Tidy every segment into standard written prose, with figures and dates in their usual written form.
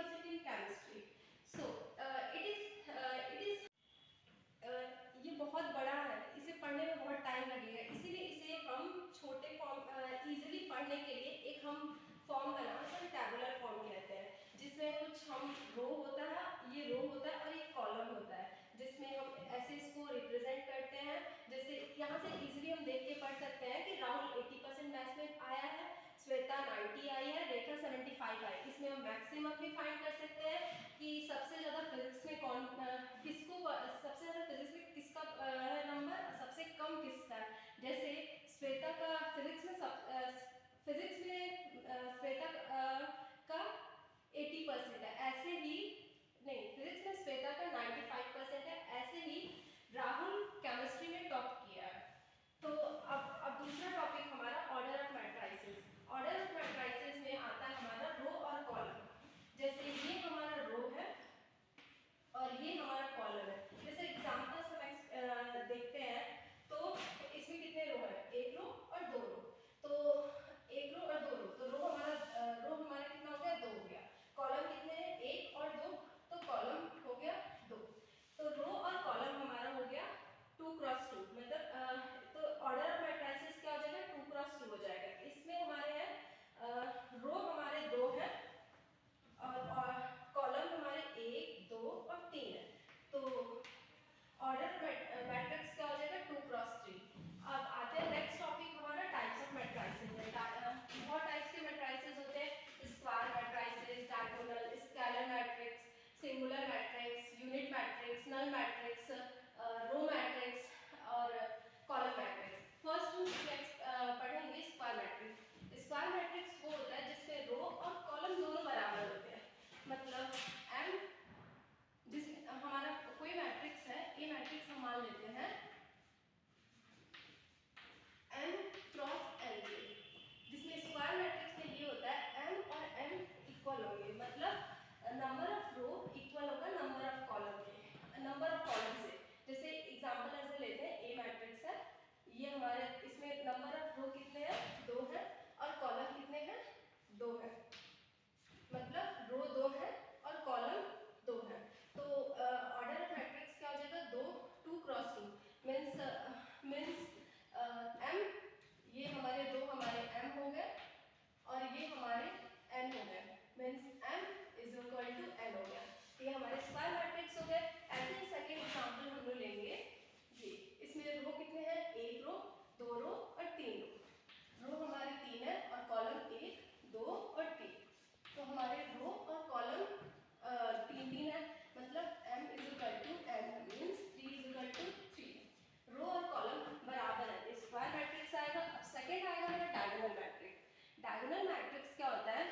80% in chemistry. So it is ये बहुत बड़ा है, इसे पढ़ने में बहुत टाइम लगेगा, इसीलिए इसे हम छोटे फॉर्म इजीली पढ़ने के लिए एक हम फॉर्म बना तो टेबुलर फॉर्म कहते हैं, जिसमें कुछ हम रो होता है, ये रो होता है और एक कॉलम होता है, जिसमें हम ऐसे इसको रिप्रेजेंट करते हैं। जैसे यहाँ से इजीली हम देख के पढ़ सकते हैं कि राहुल 80% मैथ्स में आया है, श्वेता 90 आई है, रेखा 75 आई। इसमें हम मैक्सिमम भी फाइंड कर सकते हैं कि सबसे ज़्यादा फिजिक्स में कौन किसको सबसे ज़्यादा फिजिक्स में किसका है नंबर, सबसे कम किसका है। जैसे श्वेता का फिजिक्स में श्वेता का 80% है, ऐसे ही नहीं, फिजिक्स में श्वेता का 95% है, ऐसे ही राहुल केमिस्ट्री में टॉप किया है। तो अब दूसरा टॉपिक हमारा order of matrices. Order of matrices में आता है हमारा रो और कॉलम। जैसे ये हमारा रो है और ये हमारा कॉलम है। जैसे एग्जांपल्स हम देखते हैं तो इसमें कितने रो है, एक रो और दो रो। तो एक रो और दो रो, तो रो हमारा कितना हो गया, दो हो गया। कॉलम कितने हैं, एक और दो, तो कॉलम हो गया दो। तो रो और कॉलम हमारा हो गया 2 क्रॉस 2, मतलब तो ऑर्डर ऑफ मैट्रिसेस क्या हो जाएगा, 2 क्रॉस 2 हो जाएगा। इसमें हमारे हैं रो हमारे दो है और कॉलम हमारे 1 2 और 3 है। तो ऑर्डर मैट्रिक्स क्या हो जाएगा, 2 क्रॉस 3। अब आते हैं नेक्स्ट टॉपिक हमारा टाइप्स ऑफ मैट्रिसेस है। बहुत टाइप्स के मैट्रिसेस होते हैं, square matrices, diagonal, scalar matrix, singular matrix, unit matrix, null matrix, row matrix और कॉलम मैट्रिक्स। फर्स्ट हम पढ़ेंगे स्क्वायर मैट्रिक्स। स्क्वायर मैट्रिक्स वो होता है जिसमें रो और कॉलम दोनों बराबर होते हैं, मतलब m जिस हमारा कोई मैट्रिक्स है, ये मैट्रिक्स हम मान लेते हैं m क्रॉस n के, जिसमें स्क्वायर मैट्रिक्स में ये होता है m और n इक्वल होंगे, मतलब नंबर ऑफ रो इक्वल होगा नंबर ऑफ कॉलम के, नंबर ऑफ कॉलम से। जैसे एग्जांपल ऐसे लेते हैं, ए मैट्रिक्स है, ये हमारे इसमें नंबर ऑफ रो कितने हैं, 2 है, और कॉलम कितने हैं, 2 है, मतलब रो 2 है और कॉलम 2 है। तो ऑर्डर ऑफ मैट्रिक्स क्या हो जाएगा, 2 क्रॉस 2 मीन्स m, ये हमारे दो हमारे m हो गए और ये हमारे n हो गए, means m is equal to n हो गया। ये हमारे स्क्वायर मैट्रिक्स हो गए। ऐसे सेकंड एग्जांपल हम लोग लेंगे, ये इसमें रो कितने हैं, एक रो, दो रो और तीन रो। रो हमारे 3 है और कॉलम 1 2 और 3। तो हमारे रो और कॉलम 3 है, मतलब m is equal to n means 3 is equal to 3। रो और कॉलम बराबर है, स्क्वायर मैट्रिक्स आएगा। अब सेकंड आएगा हमारा डायगोनल मैट्रिक्स। डायगोनल मैट्रिक्स क्या होता है,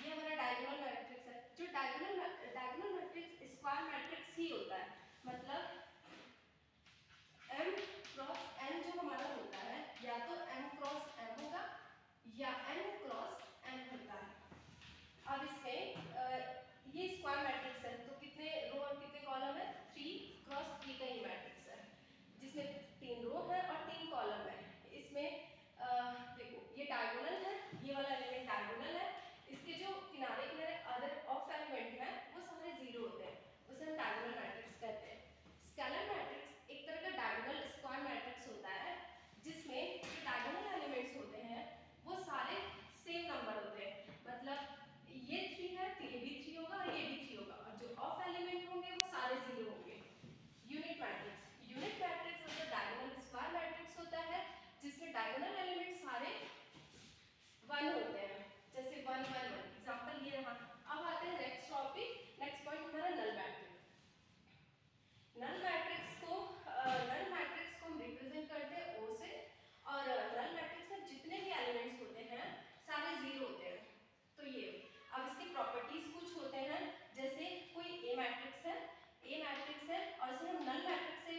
ये हमारा डायगोनल मैट्रिक्स है। जो डायगोनल मैट्रिक्स स्क्वायर मैट्रिक्स ही होता है, मतलब m क्रॉस n जो हमारा होता है, या तो m क्रॉस m होगा या n क्रॉस n होता है। अब इसमें ये स्क्वायर मैट्रिक्स है, तो कितने रो और कितने कॉलम है, 3 क्रॉस 3 का ये मैट्रिक्स है, जिसमें 3 रो है और 3 कॉलम है। इसमें देखो ये डायगोनल है, ये वाला एलिमेंट डायगोनल है, इसके जो किनारे किनारे अदर ऑफ एलिमेंट है वो सारे जीरो होते हैं, उसे हम डायगोनल मैट्रिक्स कहते हैं। स्केलर मैट्रिक्स एक तरह का डायगोनल स्क्वायर मैट्रिक्स होता है, जिसमें जो डायगोनल एलिमेंट्स होते हैं वो सारे सेम नंबर होते हैं, मतलब ये 3 है तो ये भी 3 होगा और ये भी 3 होगा, और जो ऑफ एलिमेंट होंगे वो सारे जीरो होंगे। यूनिट मैट्रिक्स मतलब डायगोनल स्क्वायर मैट्रिक्स होता है, जिसमें डायगोनल एलिमेंट सारे 1 होते हैं, जैसे 1 1 1। एग्जांपल ये रहा। अब आते हैं नेक्स्ट टॉपिक, नेक्स्ट पॉइंट हमारा नल मैट्रिक्स। नल मैट्रिक्स को हम रिप्रेजेंट करते हैं O से, और नल मैट्रिक्स में जितने भी एलिमेंट्स होते हैं सारे जीरो होते हैं। तो ये अब इसकी प्रॉपर्टीज कुछ होते हैं, जैसे कोई ए मैट्रिक्स है और इसे हम नल मैट्रिक्स से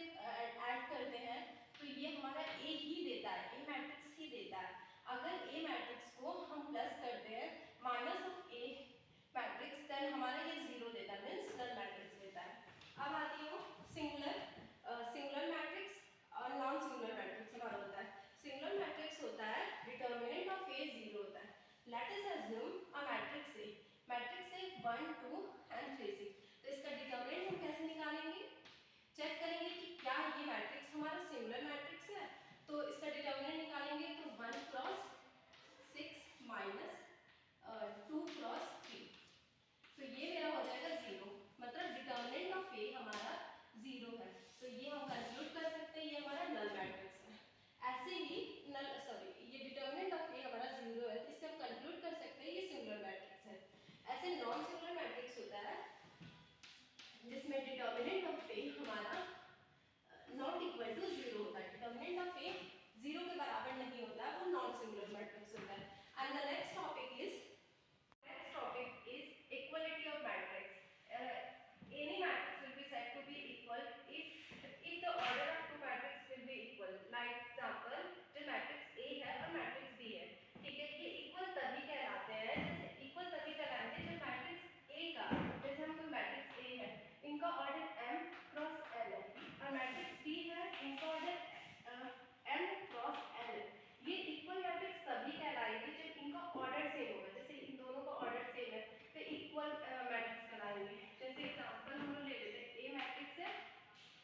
ऐड करते हैं, तो ये हमारा ए ही देता है, ए मैट्रिक्स ही देता है। अगर ए मैट्रिक्स को हम प्लस करते हैं minus of a matrix, then हमारा ये जीरो देता है, मींस नल मैट्रिक्स देता है। अब आती हूँ सिंगुलर मैट्रिक्स और नॉन सिंगुलर मैट्रिक्स हमारा होता है। सिंगुलर मैट्रिक्स होता है डिटर्मिनेंट ऑफ ए जीरो होता है। Let us assume a matrix A 1 2 and 3 6। तो इसका डिटरमिनेंट हम कैसे निकालेंगे, चेक करेंगे कि क्या ये मैट्रिक्स हमारा सिंगुलर मैट्रिक्स है। तो इसका डिटरमिनेंट निकालेंगे तो 1 क्रॉस 6 माइनस 2 क्रॉस 3, तो ये मेरा हो जाएगा 0, मतलब डिटरमिनेंट ऑफ ए हमारा 0 है। तो ये हम कंक्लूड कर सकते हैं ये हमारा नल मैट्रिक्स है। ऐसे ही ये डिटरमिनेंट ऑफ ए हमारा 0 है, तो इससे हम कंक्लूड कर सकते हैं ये सिंगुलर मैट्रिक्स है। ऐसे नॉन सिंगुलर मैट्रिक्स होता है जिसमें डिटरमिनेंट ऑफ ए हमारा नॉट इक्वल टू 0 होता है, डिटरमिनेंट ऑफ ए 0 के बराबर नहीं होता है, वो नॉन सिंगुलर मैट्रिक्स होता है। And the next topic is equality of matrix. Any matrix will be said to be equal if the order of two matrix will be equal. Like example, जो matrix A है और matrix B है, ठीक है, ये equal तभी कहलाते हैं, जैसे इक्वल तभी कहलाते हैं जब मैट्रिक्स A का, जैसे हम कोई मैट्रिक्स A है, इनका ऑर्डर m क्रॉस l है, और मैट्रिक्स B है, इनका ऑर्डर m क्रॉस l है। ये इक्वल मैट्रिक्स तभी कहलाएंगे जब इनका ऑर्डर सेम होगा, जैसे इन दोनों का ऑर्डर सेम है तो इक्वल मैट्रिक्स कहलाएंगे। जैसे एग्जांपल हम लोग ले लेते हैं, ए मैट्रिक्स है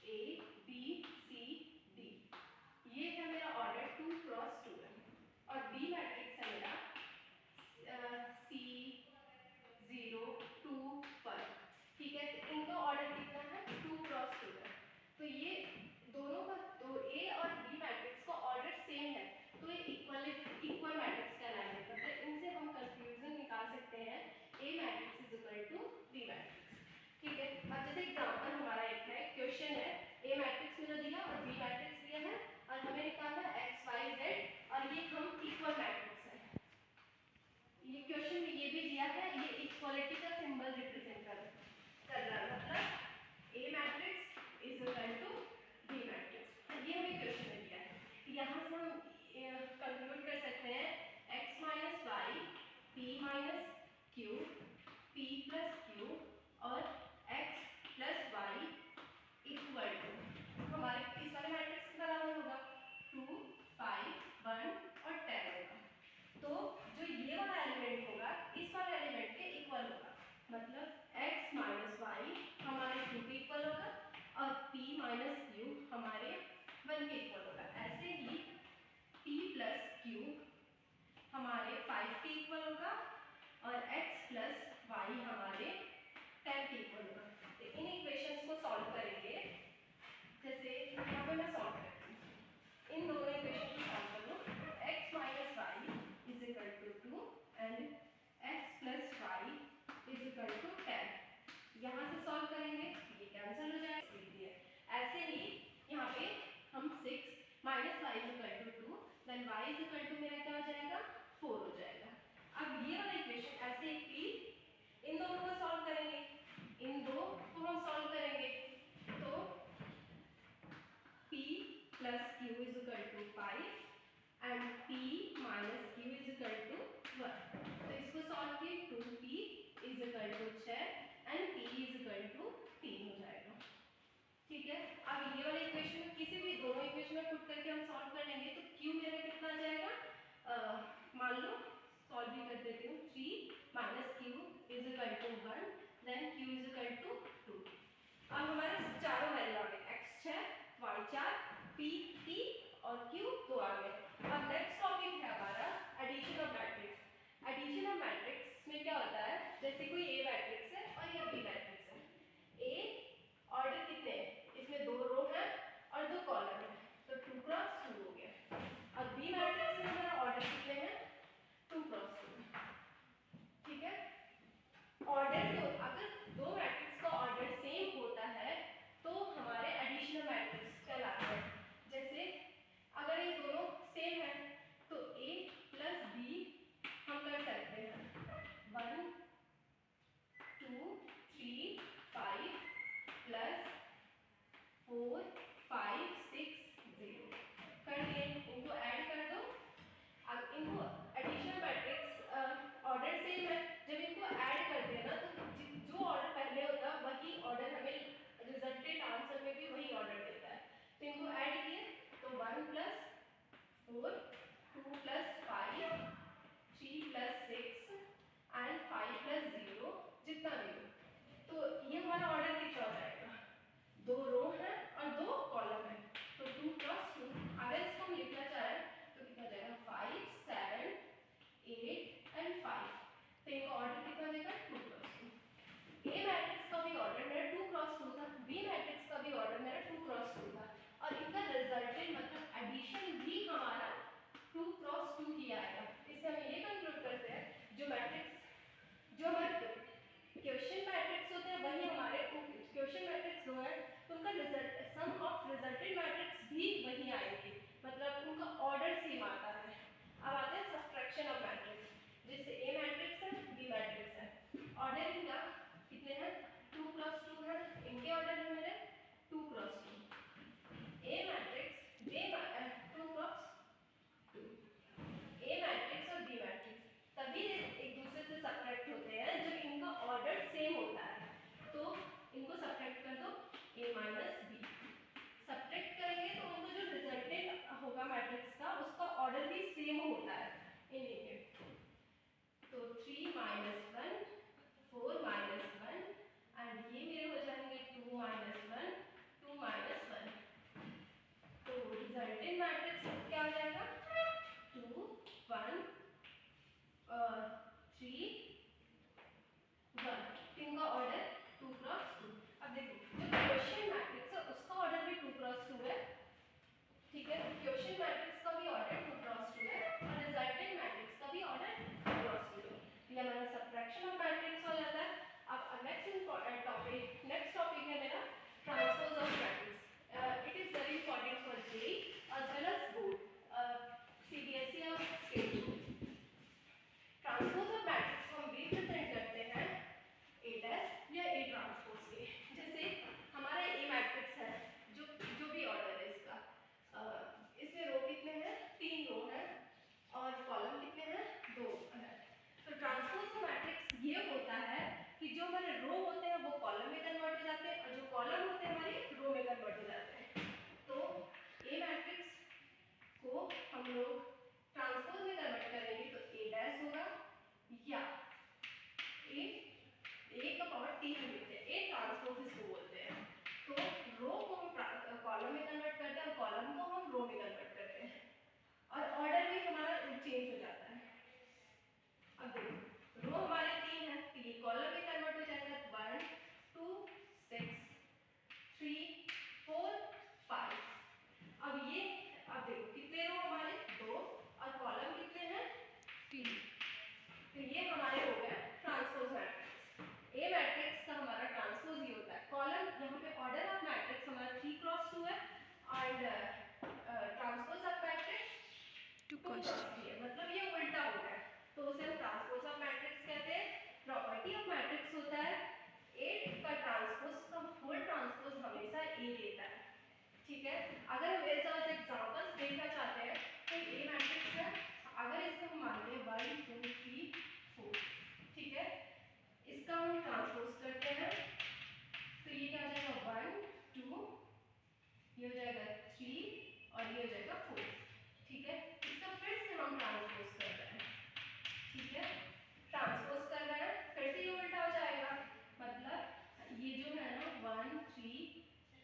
ए बी सी डी, ये है मेरा ऑर्डर 2 क्रॉस 2 है, और बी मैट्रिक्स है मेरा सी 0 2 1, ठीक है, तो इनका ऑर्डर कितना है 2 क्रॉस 2 है। तो ये दोनों का, तो ए और बी मैट्रिक्स का ऑर्डर सेम है, तो ये इक्वल मैट्रिक्स कहलाएंगे। मतलब इनसे हम कंक्लूजन निकाल सकते हैं A matrix is equal to B matrix, ठीक है। अब जैसे एग्जांपल हमारा एक है, क्वेश्चन है, ए मैट्रिक्स मुझे दिया और बी मैट्रिक्स दिया है, और हमें निकालना है एक्स वाई जेड, और ये हम इक्वल मैट्रिक्स है। ये क्वेश्चन में ये भी दिया है, ये इक्वालिटी का सिंबल रिप्रेजेंट कर रहा है, मतलब A matrix is equal to B matrix, ये हमें क्वेश्चन में दिया है। यहाँ से हम कंक्लूड कर सकते हैं x minus Y p minus q p plus q और x plus Y equal to हमारे इस वाले मैट्रिक्स के बराबर होगा 2 5 1 और 10 होगा। तो जो ये वाला एलिमेंट होगा इस वाले एलिमेंट के इक्वल होगा, मतलब x माइनस वाई हमारे 2 के इक्वल होगा और p माइनस q हमारे 1 के इक्वल होगा। ऐसे ही p प्लस q हमारे 5 के इक्वल होगा और x प्लस वाई हमारे 10 के इक्वल होगा। तो इन इक्वेशंस को सॉल्व करेंगे, जैसे यहाँ पे मैं सॉल्व करती हूँ, इन दोनों इक्वेशन को सॉल्व करो, x minus Y is equal to 2 and x plus Y is equal to 10। यहाँ से सॉल्व करेंगे ये कैंसिल हो जाएगा। ऐसे ही यहाँ पे हम 6 minus Y is equal to 2 then y is equal to मेरा क्या हो जाएगा 4 हो जाएगा। अब ये वाला इक्वेशन ऐसे ही इन दोनों को सॉल्व करेंगे, इन दो को हम सॉल्व करेंगे, तो p plus q is equal to 5 and p minus q is equal to 1। तो इसको सॉल्व किए 2p is equal to 6 and p is equal to 3 हो जाएगा, ठीक है। अब ये वाले इक्वेशन में किसी भी दोनों इक्वेशन में पुट करके हम सॉल्व कर लेंगे, तो q मेरा कितना आ जाएगा, मान लो सॉल्व भी कर देती हूँ, 3 minus q is equal to 1 then q is equal to 2। अब हमारे चारों वैल्यू आ गए, x 6 y 4 p 3 और q 2 आ गए। अब नेक्स्ट टॉपिक है हमारा addition of matrix. Addition of matrix में क्या होता है, जैसे कोई a मैट्रिक्स है और ये b मैट्रिक्स है, a ऑर्डर कितने हैं, इसमें 2 रो है और 2 कॉलम है, तो 2 क्रॉस 2 हो गया। अब b matrix transpose of matrix को हम रिप्रेजेंट करते हैं A डैश या A ट्रांसपोज के। जैसे हमारा A मैट्रिक्स है, जो भी ऑर्डर है इसका, इसमें रो कितने हैं, 3 रो हैं और कॉलम कितने हैं, 2 है। तो ट्रांसपोज का मैट्रिक्स ये होता है कि जो हमारे रो होते हैं वो कॉलम में कन्वर्ट हो जाते हैं और जो कॉलम होते हैं हमारे रो में कन्वर्ट हो जाते हैं। तो A मैट्रिक्स को हम लोग ट्रांसपोज में कन्वर्ट करेंगे तो A डैश होगा या A का पावर 3 लिखते हैं, A ट्रांसपोज इसको बोलते हैं। तो रो को हम कॉलम में कन्वर्ट करते हैं और कॉलम को हम रो में कन्वर्ट करते हैं और ऑर्डर भी हमारा चेंज हो जाता है। अब देखो रो हमारे 3 है तो ये कॉलम में कन्वर्ट हो जाएगा 1 2 6 3 4 5। अब देखो कितने रो हमारे 2 और कॉलम कितने हैं 3। तो ये हमारे हो गए ट्रांसपोज मैट्रिक्स। ए मैट्रिक्स का हमारा ट्रांसपोज ये होता है। कॉलम यहाँ पे ऑर्डर ऑफ मैट्रिक्स हमारा 3 क्रॉस 2 है and transpose of matrix 2 cross 3 है, मतलब ये उल्टा हो गया तो उसे हम ट्रांसपोज ऑफ मैट्रिक्स कहते हैं। प्रॉपर्टी ऑफ मैट्रिक्स होता है ए का ट्रांसपोज का होल ट्रांसपोज हमेशा ए देता है। ठीक है, अगर हम ऐसा एग्जांपल्स देखना चाहते हैं तो ए मैट्रिक्स है, अगर इसको हम मानते हैं 1 2 3 4, ठीक है, इसका हम ट्रांसपोज करते हैं तो ये क्या हो जाएगा 1 2, ये हो जाएगा 3 और ये हो जाएगा 4। ठीक है, इसका फिर से हम ट्रांसपोज कर रहे हैं। ठीक है, ट्रांसपोज कर रहे हैं फिर से ये उल्टा हो जाएगा, मतलब ये जो है ना 1 3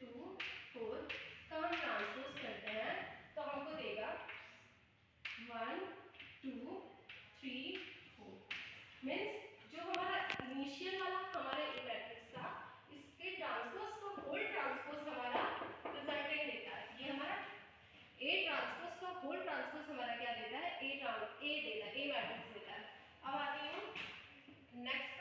2 4 का हम ट्रांसपोज करते हैं तो हमको देगा 1 2 3 4। मीन्स जो हमारा इनिशियल वाला हमारे ए मैट्रिक्स था इसके ट्रांसपोज का होल ट्रांसपोज हमारा रिजल्टेंट देता है। ये हमारा ए ट्रांसपोज का होल ट्रांसपोज हमारा क्या देता है, ए देता है, ए मैट्रिक्स देता है। अब आती हूँ नेक्स्ट